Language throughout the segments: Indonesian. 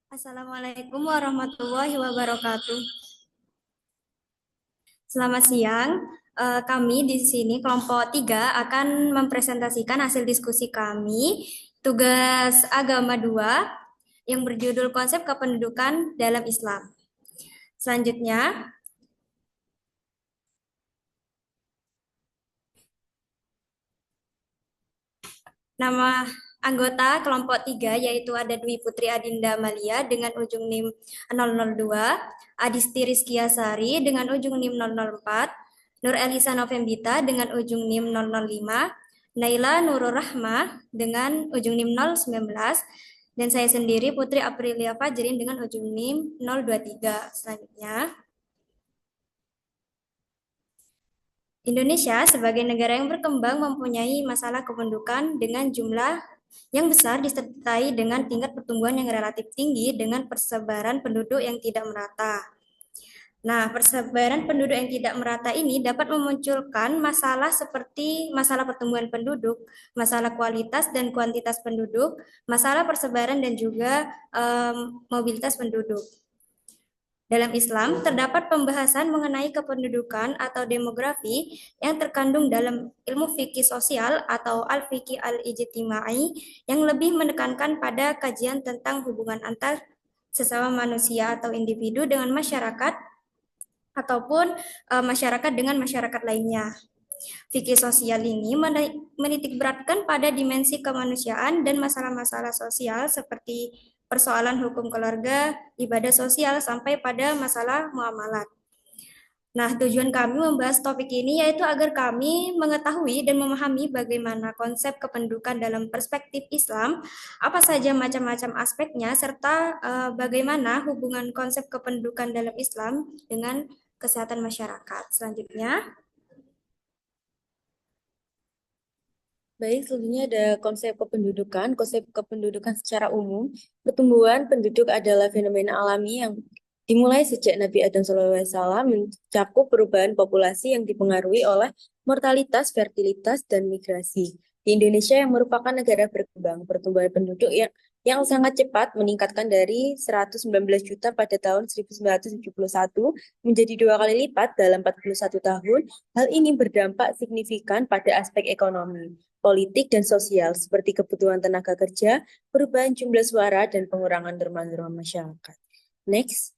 Assalamualaikum warahmatullahi wabarakatuh. Selamat siang. Kami di sini kelompok 3 akan mempresentasikan hasil diskusi kami tugas agama 2 yang berjudul konsep kependudukan dalam Islam. Selanjutnya, nama anggota kelompok 3 yaitu ada Dwi Putri Adinda Malia dengan ujung NIM 002, Adisti Rizkia Sari dengan ujung NIM 004, Nur Elisa Novembita dengan ujung NIM 005, Naila Nurul Rahmah dengan ujung NIM 019, dan saya sendiri Putri Aprilia Fajrin dengan ujung NIM 023. Selanjutnya, Indonesia sebagai negara yang berkembang mempunyai masalah kependudukan dengan jumlah yang besar disertai dengan tingkat pertumbuhan yang relatif tinggi dengan persebaran penduduk yang tidak merata. Nah, persebaran penduduk yang tidak merata ini dapat memunculkan masalah seperti masalah pertumbuhan penduduk, masalah kualitas dan kuantitas penduduk, masalah persebaran dan juga mobilitas penduduk. Dalam Islam, terdapat pembahasan mengenai kependudukan atau demografi yang terkandung dalam ilmu fikih sosial atau al-fikih al-ijtimai yang lebih menekankan pada kajian tentang hubungan antar sesama manusia atau individu dengan masyarakat ataupun masyarakat dengan masyarakat lainnya. Fikih sosial ini menitikberatkan pada dimensi kemanusiaan dan masalah-masalah sosial seperti persoalan hukum keluarga, ibadah sosial, sampai pada masalah muamalat. Nah, tujuan kami membahas topik ini yaitu agar kami mengetahui dan memahami bagaimana konsep kependudukan dalam perspektif Islam, apa saja macam-macam aspeknya, serta bagaimana hubungan konsep kependudukan dalam Islam dengan kesehatan masyarakat. Selanjutnya, Baik, selanjutnya ada konsep kependudukan. Konsep kependudukan secara umum, pertumbuhan penduduk adalah fenomena alami yang dimulai sejak Nabi Adam SAW mencakup perubahan populasi yang dipengaruhi oleh mortalitas, fertilitas, dan migrasi. Di Indonesia yang merupakan negara berkembang, pertumbuhan penduduk yang sangat cepat meningkatkan dari 119 juta pada tahun 1971 menjadi 2 kali lipat dalam 41 tahun. Hal ini berdampak signifikan pada aspek ekonomi, politik, dan sosial, seperti kebutuhan tenaga kerja, perubahan jumlah suara, dan pengurangan norma-norma masyarakat. Next.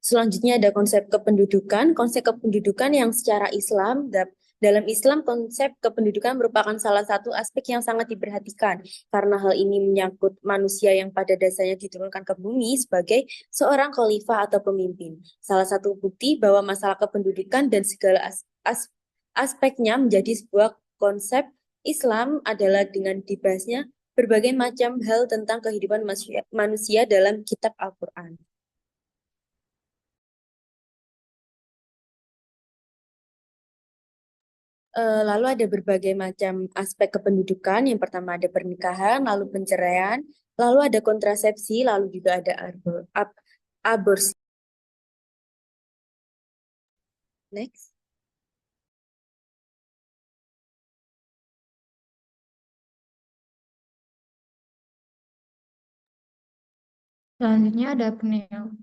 Selanjutnya ada konsep kependudukan. Konsep kependudukan yang secara Islam, dalam Islam konsep kependudukan merupakan salah satu aspek yang sangat diperhatikan karena hal ini menyangkut manusia yang pada dasarnya diturunkan ke bumi sebagai seorang khalifah atau pemimpin. Salah satu bukti bahwa masalah kependudukan dan segala aspeknya menjadi sebuah konsep Islam adalah dengan dibahasnya berbagai macam hal tentang kehidupan manusia dalam kitab Al-Quran. Lalu ada berbagai macam aspek kependudukan. Yang pertama ada pernikahan, lalu penceraian, lalu ada kontrasepsi, lalu juga ada aborsi. Next. Selanjutnya ada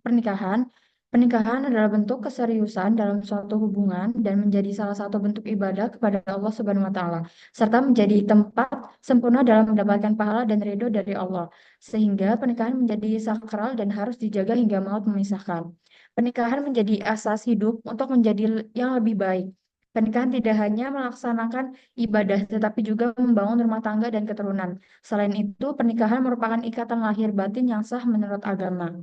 pernikahan. Pernikahan adalah bentuk keseriusan dalam suatu hubungan dan menjadi salah satu bentuk ibadah kepada Allah Subhanahu wa taala, serta menjadi tempat sempurna dalam mendapatkan pahala dan ridho dari Allah. Sehingga pernikahan menjadi sakral dan harus dijaga hingga maut memisahkan. Pernikahan menjadi asas hidup untuk menjadi yang lebih baik. Pernikahan tidak hanya melaksanakan ibadah, tetapi juga membangun rumah tangga dan keturunan. Selain itu, pernikahan merupakan ikatan lahir batin yang sah menurut agama.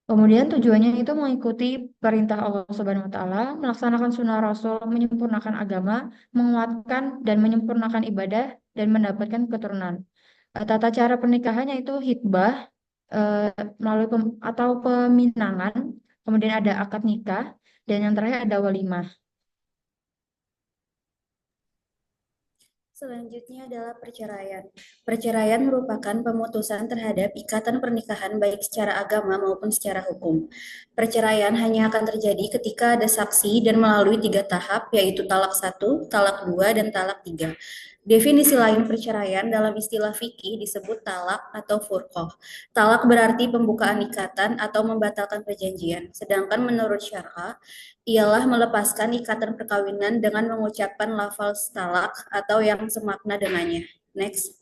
Kemudian tujuannya itu mengikuti perintah Allah Subhanahu wa taala, melaksanakan sunnah Rasul, menyempurnakan agama, menguatkan dan menyempurnakan ibadah dan mendapatkan keturunan. Tata cara pernikahannya itu hitbah eh, melalui atau peminangan, kemudian ada akad nikah, dan yang terakhir ada walimah. selanjutnya adalah perceraian. Perceraian merupakan pemutusan terhadap ikatan pernikahan baik secara agama maupun secara hukum. Perceraian hanya akan terjadi ketika ada saksi dan melalui 3 tahap, yaitu talak 1, talak 2, dan talak 3. Definisi lain perceraian dalam istilah fikih disebut talak atau furqah. Talak berarti pembukaan ikatan atau membatalkan perjanjian. Sedangkan menurut syara, ialah melepaskan ikatan perkawinan dengan mengucapkan lafaz talak atau yang semakna dengannya. Next.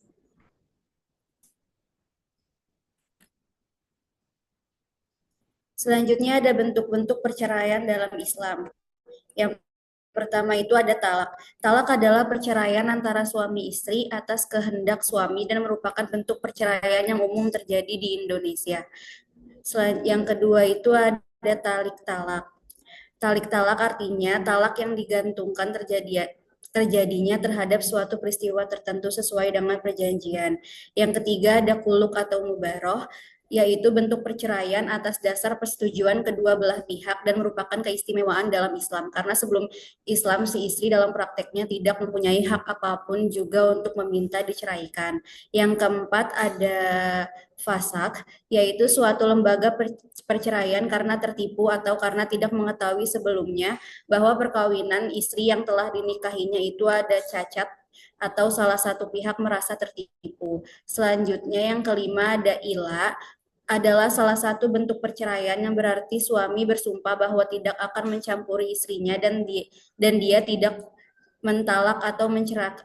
Selanjutnya ada bentuk-bentuk perceraian dalam Islam. Yang pertama itu ada talak. Talak adalah perceraian antara suami istri atas kehendak suami dan merupakan bentuk perceraian yang umum terjadi di Indonesia. Yang kedua itu ada talik talak. Talik talak artinya talak yang digantungkan terjadinya terhadap suatu peristiwa tertentu sesuai dengan perjanjian. Yang ketiga ada kuluk atau mubaroh, yaitu bentuk perceraian atas dasar persetujuan kedua belah pihak dan merupakan keistimewaan dalam Islam. Karena sebelum Islam si istri dalam prakteknya tidak mempunyai hak apapun juga untuk meminta diceraikan. Yang keempat ada fasak, yaitu suatu lembaga perceraian karena tertipu atau karena tidak mengetahui sebelumnya bahwa perkawinan istri yang telah dinikahinya itu ada cacat atau salah satu pihak merasa tertipu. Selanjutnya yang kelima ada ila, adalah salah satu bentuk perceraian yang berarti suami bersumpah bahwa tidak akan mencampuri istrinya dan dia tidak mentalak atau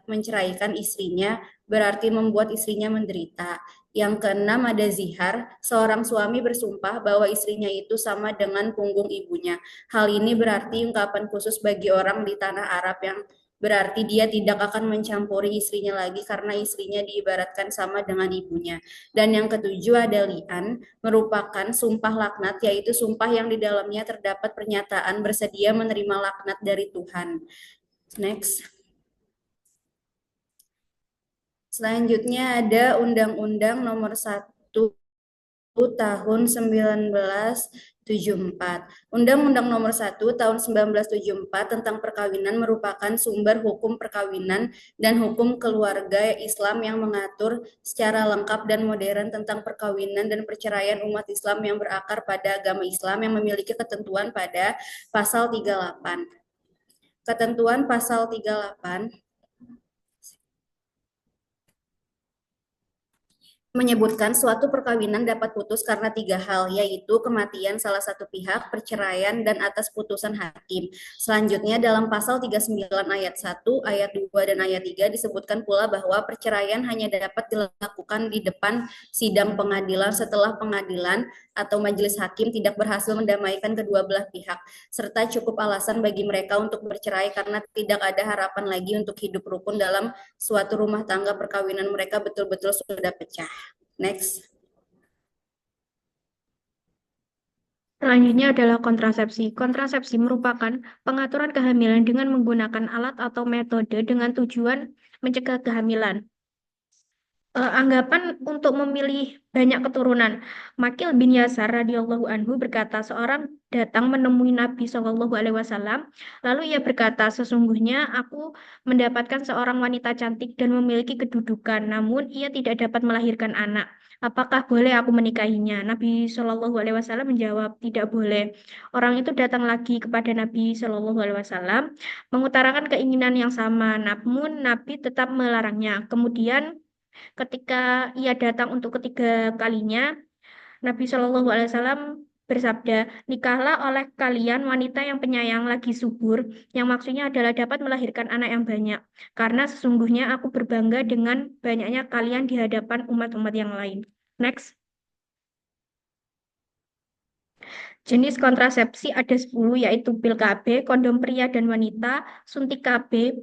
menceraikan istrinya, berarti membuat istrinya menderita. Yang keenam ada zihar, seorang suami bersumpah bahwa istrinya itu sama dengan punggung ibunya. Hal ini berarti ungkapan khusus bagi orang di tanah Arab yang berarti dia tidak akan mencampuri istrinya lagi karena istrinya diibaratkan sama dengan ibunya. Dan yang ketujuh ada li'an, merupakan sumpah laknat, yaitu sumpah yang di dalamnya terdapat pernyataan bersedia menerima laknat dari Tuhan. Next. Selanjutnya ada Undang-Undang Nomor 1 Tahun 1974. Undang-Undang Nomor 1 Tahun 1974 tentang perkawinan merupakan sumber hukum perkawinan dan hukum keluarga Islam yang mengatur secara lengkap dan modern tentang perkawinan dan perceraian umat Islam yang berakar pada agama Islam yang memiliki ketentuan pada pasal 38. Ketentuan pasal 38 menyebutkan suatu perkawinan dapat putus karena 3 hal, yaitu kematian salah satu pihak, perceraian, dan atas putusan hakim. Selanjutnya dalam pasal 39 ayat 1, ayat 2, dan ayat 3 disebutkan pula bahwa perceraian hanya dapat dilakukan di depan sidang pengadilan setelah pengadilan atau majelis hakim tidak berhasil mendamaikan kedua belah pihak, serta cukup alasan bagi mereka untuk bercerai karena tidak ada harapan lagi untuk hidup rukun dalam suatu rumah tangga perkawinan mereka betul-betul sudah pecah. Next. Selanjutnya adalah kontrasepsi. Kontrasepsi merupakan pengaturan kehamilan dengan menggunakan alat atau metode dengan tujuan mencegah kehamilan. Anggapan untuk memilih banyak keturunan. Makil bin Yasar radhiyallahu anhu berkata, seorang datang menemui Nabi Shallallahu alaihi wasallam, lalu ia berkata, sesungguhnya aku mendapatkan seorang wanita cantik dan memiliki kedudukan, namun ia tidak dapat melahirkan anak. Apakah boleh aku menikahinya? Nabi Shallallahu alaihi wasallam menjawab, tidak boleh. Orang itu datang lagi kepada Nabi Shallallahu alaihi wasallam mengutarakan keinginan yang sama, namun Nabi tetap melarangnya. Kemudian ketika ia datang untuk ketiga kalinya, Nabi Shallallahu alaihi wasallam bersabda, nikahlah oleh kalian wanita yang penyayang lagi subur, yang maksudnya adalah dapat melahirkan anak yang banyak. Karena sesungguhnya aku berbangga dengan banyaknya kalian di hadapan umat-umat yang lain. Next. Jenis kontrasepsi ada 10, yaitu pil KB, kondom pria dan wanita, suntik KB,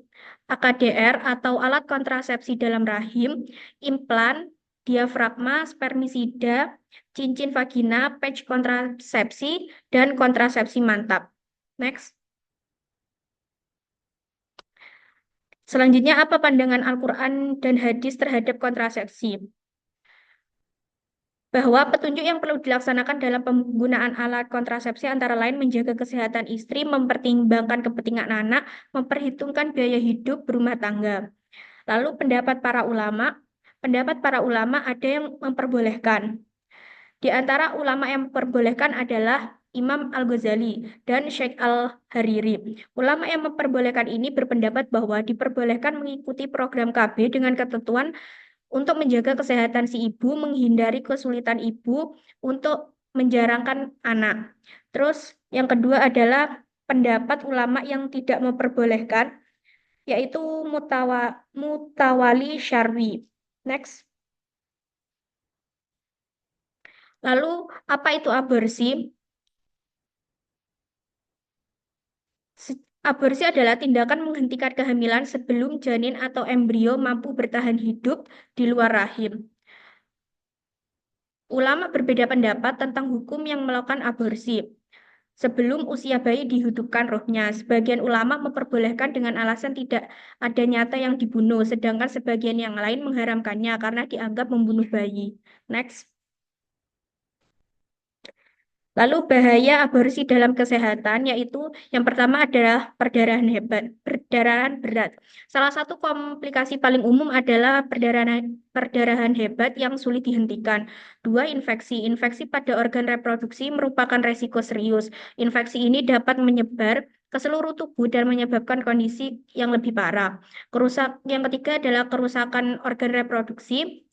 AKDR atau alat kontrasepsi dalam rahim, implan, diafragma, spermisida, cincin vagina, patch kontrasepsi, dan kontrasepsi mantap. Next. Selanjutnya, apa pandangan Al-Quran dan hadis terhadap kontrasepsi? Bahwa petunjuk yang perlu dilaksanakan dalam penggunaan alat kontrasepsi antara lain menjaga kesehatan istri, mempertimbangkan kepentingan anak, memperhitungkan biaya hidup berumah tangga. Lalu pendapat para ulama ada yang memperbolehkan. Di antara ulama yang memperbolehkan adalah Imam Al-Ghazali, dan Syekh Al-Hariri. Ulama yang memperbolehkan ini berpendapat bahwa diperbolehkan mengikuti program KB dengan ketentuan untuk menjaga kesehatan si ibu, menghindari kesulitan ibu untuk menjarangkan anak. Terus yang kedua adalah pendapat ulama yang tidak memperbolehkan, yaitu Mutawali Syarwi. Next. Lalu apa itu aborsi? Aborsi adalah tindakan menghentikan kehamilan sebelum janin atau embrio mampu bertahan hidup di luar rahim. Ulama berbeda pendapat tentang hukum yang melakukan aborsi sebelum usia bayi dihidupkan rohnya. Sebagian ulama memperbolehkan dengan alasan tidak ada nyata yang dibunuh, sedangkan sebagian yang lain mengharamkannya karena dianggap membunuh bayi. Next. Lalu bahaya aborsi dalam kesehatan, yaitu yang pertama adalah perdarahan berat. Salah satu komplikasi paling umum adalah perdarahan hebat yang sulit dihentikan. Dua, infeksi. Infeksi pada organ reproduksi merupakan resiko serius. Infeksi ini dapat menyebar ke seluruh tubuh dan menyebabkan kondisi yang lebih parah. Yang ketiga adalah kerusakan organ reproduksi.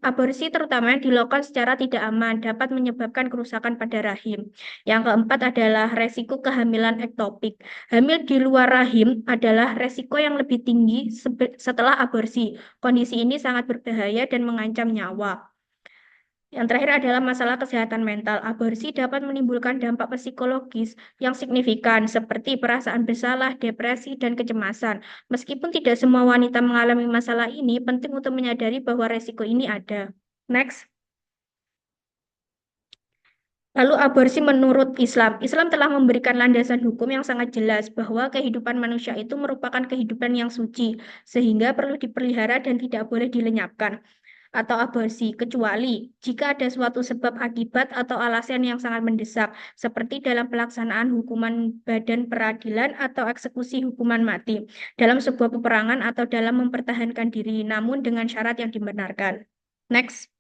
Aborsi terutama yang dilakukan secara tidak aman dapat menyebabkan kerusakan pada rahim. Yang keempat adalah resiko kehamilan ektopik. Hamil di luar rahim adalah resiko yang lebih tinggi setelah aborsi. Kondisi ini sangat berbahaya dan mengancam nyawa. Yang terakhir adalah masalah kesehatan mental. Aborsi dapat menimbulkan dampak psikologis yang signifikan seperti perasaan bersalah, depresi, dan kecemasan. Meskipun tidak semua wanita mengalami masalah ini, penting untuk menyadari bahwa resiko ini ada. Next. Lalu aborsi menurut Islam. Islam telah memberikan landasan hukum yang sangat jelas bahwa kehidupan manusia itu merupakan kehidupan yang suci, sehingga perlu dipelihara dan tidak boleh dilenyapkan atau aborsi, kecuali jika ada suatu sebab akibat atau alasan yang sangat mendesak, seperti dalam pelaksanaan hukuman badan peradilan atau eksekusi hukuman mati, dalam sebuah peperangan atau dalam mempertahankan diri, namun dengan syarat yang dibenarkan. Next.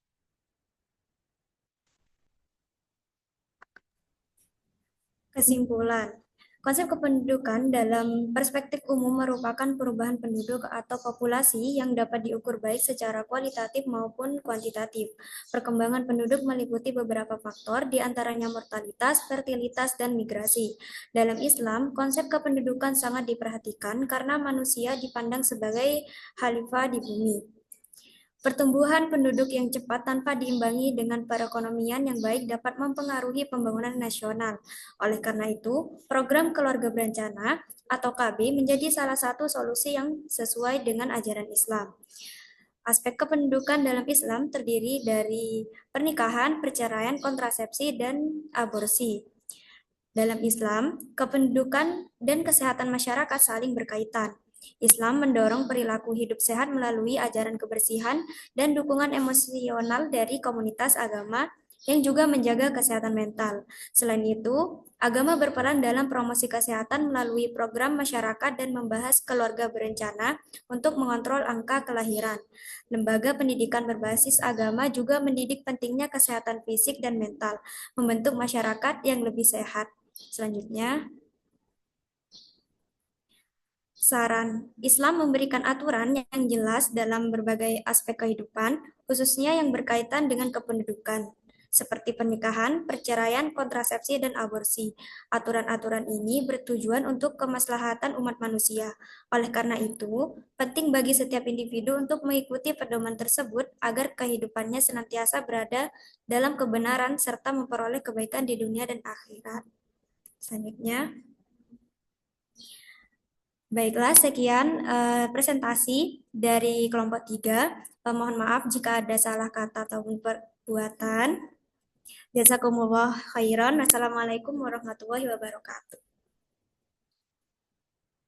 Kesimpulan. Konsep kependudukan dalam perspektif umum merupakan perubahan penduduk atau populasi yang dapat diukur baik secara kualitatif maupun kuantitatif. Perkembangan penduduk meliputi beberapa faktor, di antaranya mortalitas, fertilitas, dan migrasi. Dalam Islam, konsep kependudukan sangat diperhatikan karena manusia dipandang sebagai khalifah di bumi. Pertumbuhan penduduk yang cepat tanpa diimbangi dengan perekonomian yang baik dapat mempengaruhi pembangunan nasional. Oleh karena itu, program keluarga berencana atau KB menjadi salah satu solusi yang sesuai dengan ajaran Islam. Aspek kependudukan dalam Islam terdiri dari pernikahan, perceraian, kontrasepsi, dan aborsi. Dalam Islam, kependudukan dan kesehatan masyarakat saling berkaitan. Islam mendorong perilaku hidup sehat melalui ajaran kebersihan dan dukungan emosional dari komunitas agama yang juga menjaga kesehatan mental. Selain itu, agama berperan dalam promosi kesehatan melalui program masyarakat dan membahas keluarga berencana untuk mengontrol angka kelahiran. Lembaga pendidikan berbasis agama juga mendidik pentingnya kesehatan fisik dan mental, membentuk masyarakat yang lebih sehat. Selanjutnya, saran. Islam memberikan aturan yang jelas dalam berbagai aspek kehidupan, khususnya yang berkaitan dengan kependudukan, seperti pernikahan, perceraian, kontrasepsi, dan aborsi. Aturan-aturan ini bertujuan untuk kemaslahatan umat manusia. Oleh karena itu, penting bagi setiap individu untuk mengikuti pedoman tersebut agar kehidupannya senantiasa berada dalam kebenaran serta memperoleh kebaikan di dunia dan akhirat. Selanjutnya, baiklah, sekian presentasi dari kelompok 3. Mohon maaf jika ada salah kata atau perbuatan. Jazakumullah khairan. Wassalamualaikum warahmatullahi wabarakatuh.